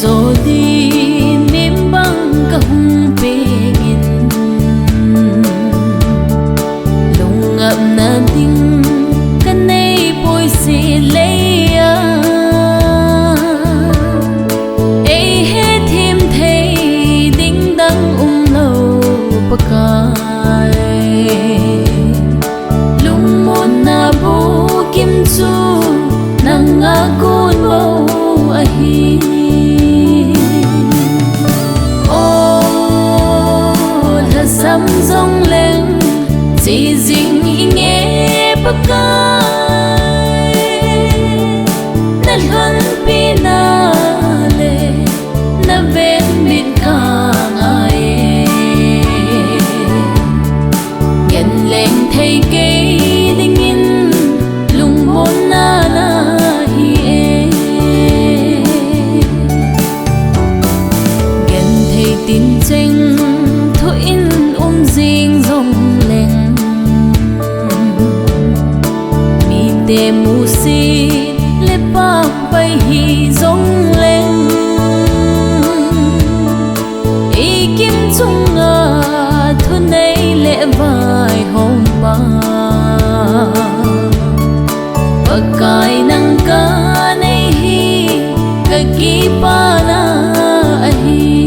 Rồi đi niềm băng cả hung bên lùng ngập na tiếng cái này bôi xì lấy ấy hết thêm thấy đinh đắng lâu bạc cài lùng môn na bố kim chu nang ngã côn bầu ahi sắm rong lên chỉ dinh nghe bạc cài nát hơn pina lệ na ven mít càng ai nhận lên thấy cây đinh in lùng hôn na na hi nhận thấy tin tranh thôi in riêng rong lên mi te mu si le pa bay hi rong lên ý kim chung ngà thu nay lệ vai hồng ba bạc cài nang ca nay hi ka ki pa na ahi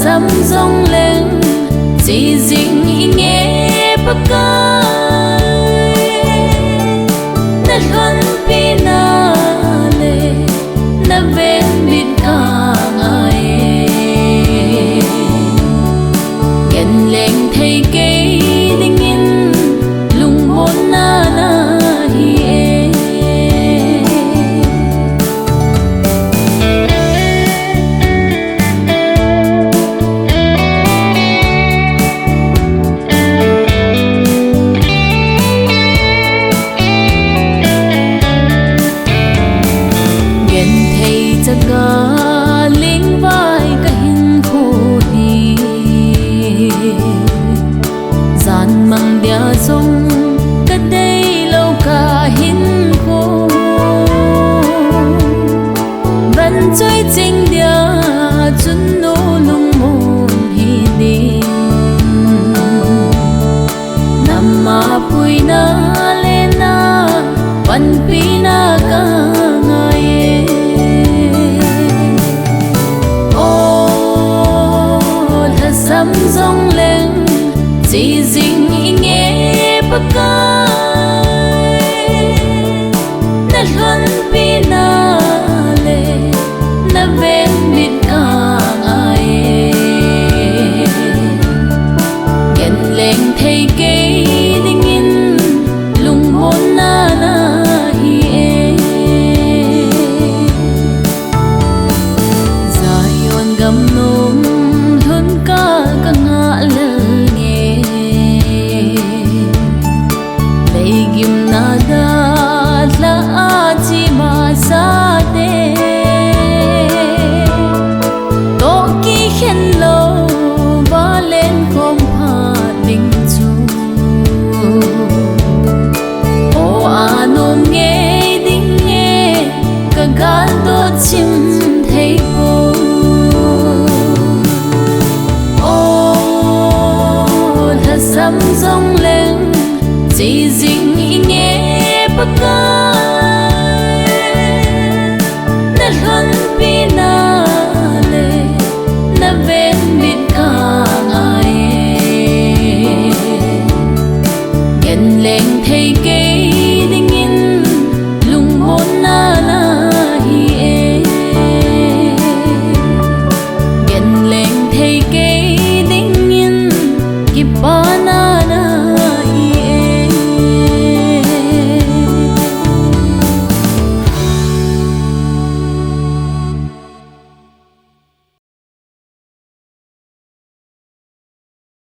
sắm rong lên chỉ dinh nghe bạc cài nát hơn pina lệ na ven mít càng ai nhận lên thấy cây đinh in lùng hôn na na hi ga linh vai cả hình khô hi gian mang đia sông cách đây lâu cả hình khô vẫn chơi chính đia chun nô lung môn hi đi nằm mà pui na lên na văn pina ca ngay sắm rong lên chỉ dinh nghe bạc cài nát hơn pina lệ na ven mít càng ai nhận lên thấy cây đinh in lùng hôn na na hi dài on gầm nôm cả ngã lơ nghe lấy kim na da la chi ma sa te to ki khen lo ba lên không pha đình chu o anom nghe đinh nghe cả gan to chim thấy cô sắm rong lên chỉ dinh nghe bạc cài nát hơn pina lệ na ven mít càng ai nhận lên thấy